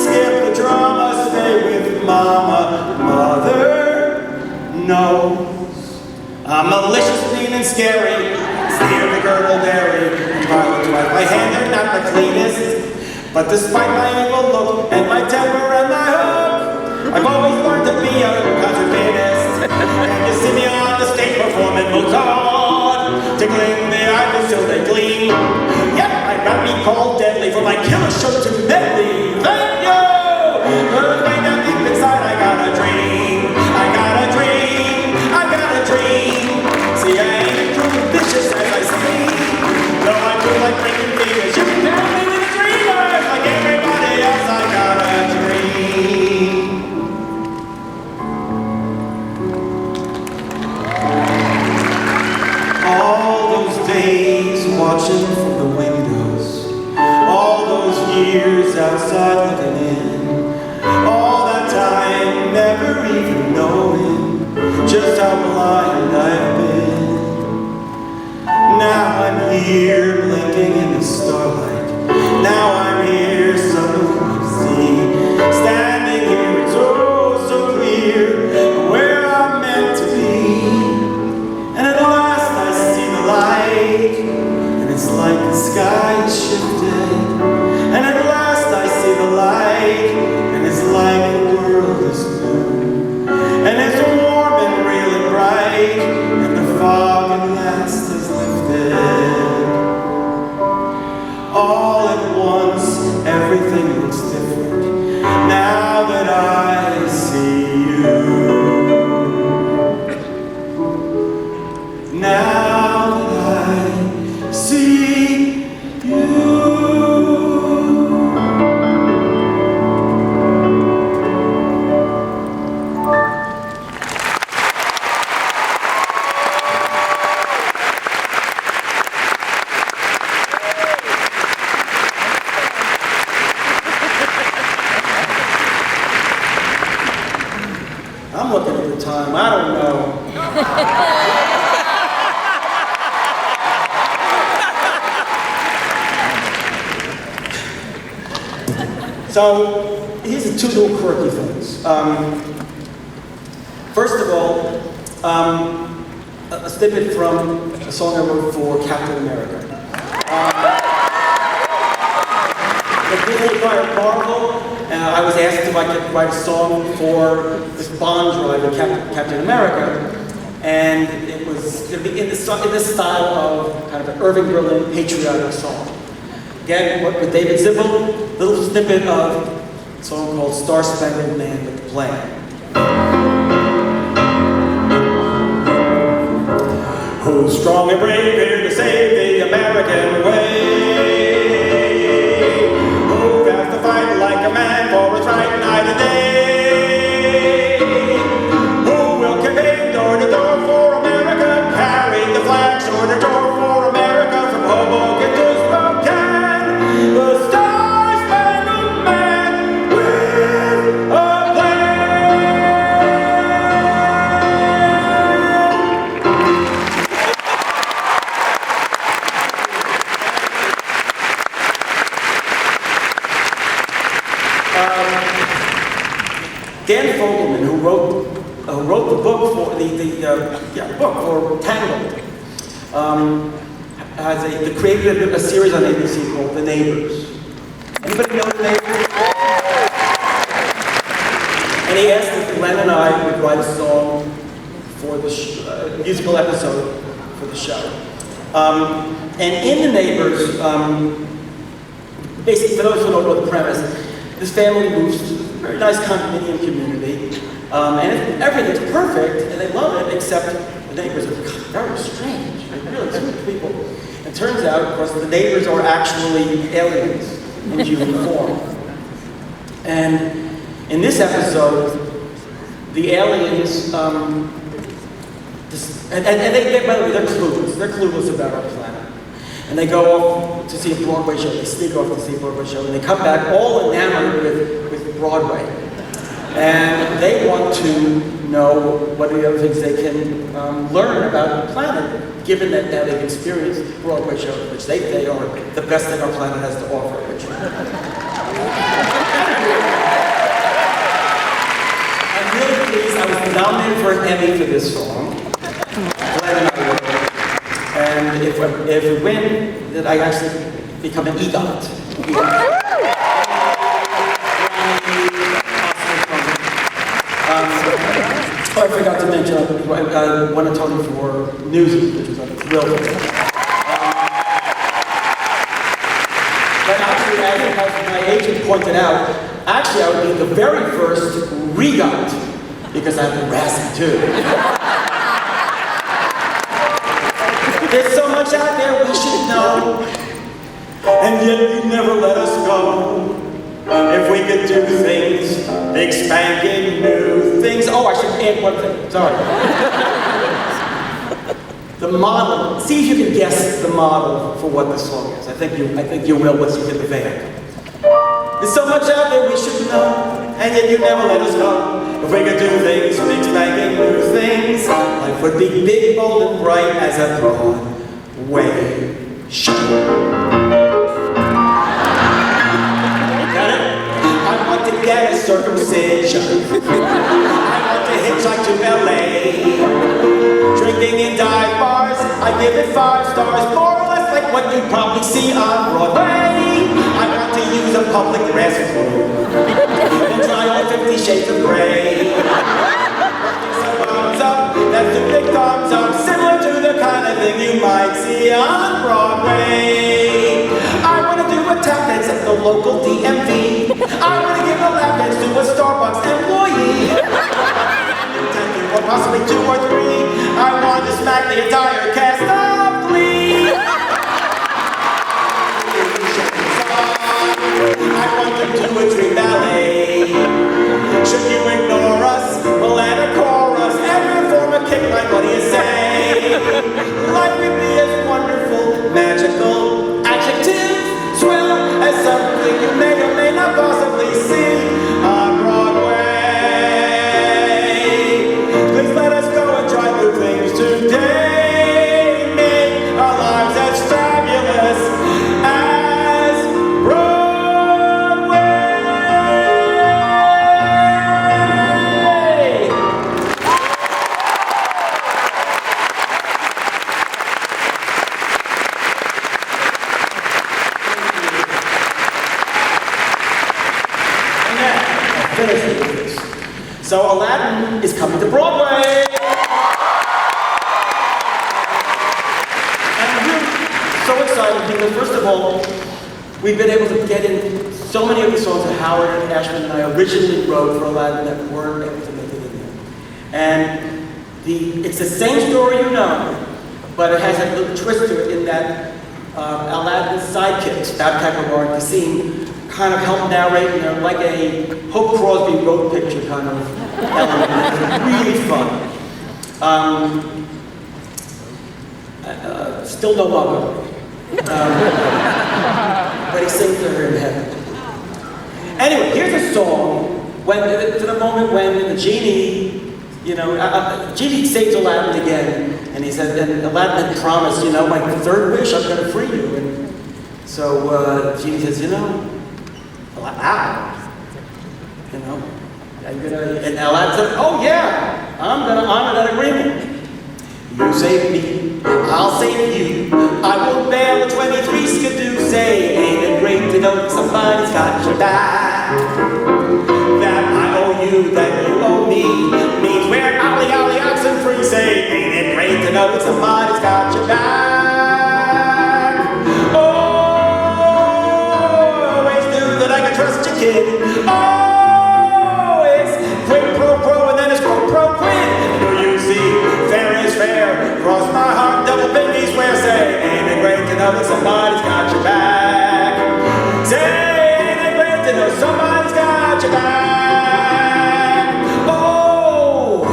Skip the drama, stay with Mama. Mother knows I'm malicious, mean, and scary. Steer the girdle dairy, violent wife. My hands are not the cleanest, but despite my evil look and my temper and my hook, I've always learned to be a concert pianist. And you see me on the stage performing Mozart, tickling the ivories till they gleam. Yep, I got me called deadly for my killer show to medley. Thank you! But way down deep inside I got a dream. I got a dream. I got a dream. See, I ain't too vicious as I see. No, I feel like breaking fingers. You can tell me with a dreamer. Like everybody else, I got a dream. All those days watching from the windows, all those years outside looking in, all that time never even knowing just how blind I've been. Now I'm here blinking in the starlight. Now I'm here, suddenly I see, standing here, it's oh so clear where I'm meant to be. And at last I see the light, and it's like the sky is shifting. And at last I see the light, and it's like the world is blue. And it's warm and real and bright, and the fog at last has lifted. I don't know. So, here's the two little quirky things. First of all, a snippet from a song I wrote for Captain America. The Disney acquired Marvel, I was asked if I could write a song for this Bond drive in Captain America, and it was going to be in this style of kind of an Irving Berlin patriotic song. Again, with David Zippel, little snippet of a song called Star Spangled Man with the Plan. Who's strong and brave here to save the American way? Who vows to fight like a man for his right night and day? Who will campaign door to door for America, carry the flag door to door for America from Hoboken to Spokane? The Star-Spangled Man with a plan. Dan Fogelman, who wrote the book for book for Tangled, created a series on ABC called The Neighbors. Anybody know The Neighbors? And he asked if Glenn and I would write a song for the musical episode for the show. And in The Neighbors, basically, for those who don't know the premise, this family moves to a very nice condominium community, and everything's perfect, and they love it, except the neighbors are very strange. They're really sweet people. It turns out, of course, the neighbors are actually aliens in human form. And in this episode, the aliens, and they, by the way, they're clueless. They're clueless about our planet. And they go off to see a Broadway show. They sneak off to see a Broadway show, and they come back all enamored with Broadway. And they want to know what are the other things they can learn about the planet, given that now they've experienced Broadway shows, which they say are the best thing our planet has to offer. I'm really pleased. I was nominated for an Emmy for this song. Glad and I won. And if we win, then I actually become an EGOT. I forgot to mention, I won a Tony for Newsies, which was a thrill. But actually, as my agent pointed out, actually I would be the very first REGOT, because I'm harassing too. There's so much out there we should know, and yet you never let us go. If we could do things, big spanking new things. Oh, I should add one thing, sorry. The model, see if you can guess the model for what the song is. I think you will once you get the van. There's so much out there we should know, and yet you never let us go. If we could do things, big spanking new things, life would be big, bold, and bright as a Broadway show. Got it? I want to get a circumcision. I want to hitchhike to LA. Drinking in dive bars, I give it 5 stars, more or less like what you probably see on Broadway. I want to use a public restroom and try on 50 Shades of Grey. Thumbs up, that's a big thumbs up, similar to the kind of thing you might see on Broadway. I want to do a tap dance at the local DMV. I want to give a lap dance to a Starbucks employee. Or possibly 2 or 3. I want to smack the entire cast of Glee. I want to do a dream ballet. Should you ignore us? We'll add a chorus and perform a kick like what do you say? Life could be as wonderful, magical, adjective, swell as something you may or may not possibly see on Broadway. Please let us all, we've been able to get in so many of the songs that Howard and Ashman and I originally wrote for Aladdin that weren't able to make it in there. And it's the same story you know, but it has a little twist to it in that Aladdin's sidekicks, that type of art, the scene, kind of help narrate, you know, like a Hope Crosby road picture kind of element. It's really fun. Still no mother. But he sings to her in heaven. Anyway, here's a song to the moment when the genie, you know, genie saves Aladdin again, and he said, and Aladdin had promised, you know, my third wish, I'm going to free you. And so genie says, you know, Aladdin, you know, and Aladdin said, oh yeah, I'm going to honor that agreement. You save me, I'll save you. I will bear the 23 skidoo. Say, ain't it great to know that somebody's got your back? That I owe you, that you owe me, means we're ollie ollie oxen free. Say, ain't it great to know that somebody's got your back? Oh, always knew that I could trust your kid. Oh, it's quid pro quo and then it's quo pro quid. Do you see? Fair is fair. Cross my heart, double baby swear. Say, ain't it great to know that somebody's got your back? Say, ain't it great to know somebody's got your back? Oh,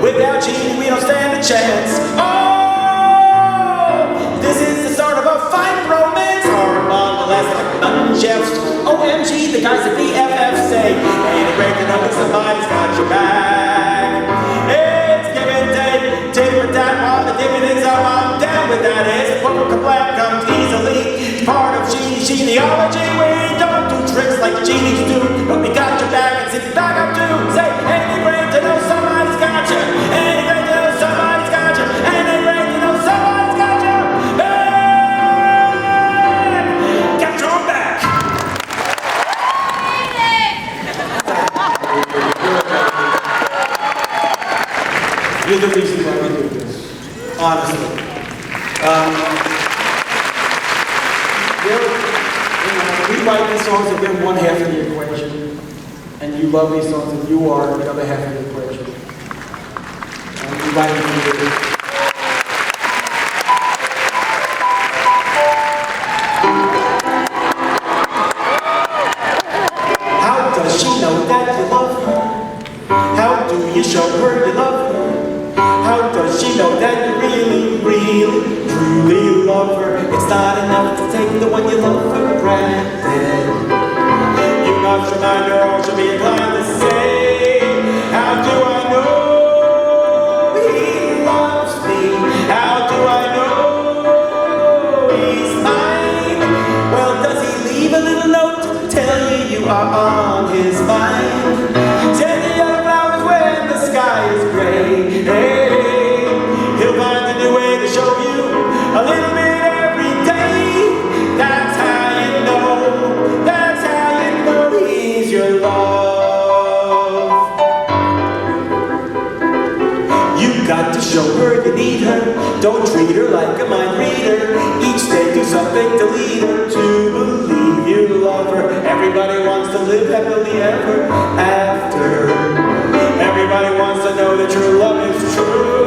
without cheating we don't stand a chance. Oh, this is the start of a fine romance. Harmonious like mutton chefs. OMG, the guys at BFF say, ain't it great to know that somebody's got your back? It's give and take, take for that while the dividends up, I'm down with that. It's corporate complaint comes easily. Part of genealogy, we don't do tricks like genies do, but we got your back and sit back up too. Say, ain't it great to know somebody's got you? Ain't it great to know somebody's got you? Ain't it great to know somebody's got you? Hey, got your back. You're the reason why we do this, honestly. We write these songs and we're one half of the equation, and you love these songs and you are the other half of the equation. And we write them for you. How does she know that you love her? How do you show her you love her? How does she know that you really, really, truly love her? It's not enough to take the one you love for granted. You must remind her or she'll be inclined to say, how do I know he loves me? How do I know he's mine? Well, does he leave a little note to tell you you are on his mind? Send the yellow flowers when the sky is gray. Hey, he'll find a new way to show you a little bit every day. That's how you know he's your love. You got to show her you need her. Don't treat her like a mind reader. Each day do something to lead her to believe you love her. Everybody wants to live happily ever after. Everybody wants to know that true love is true.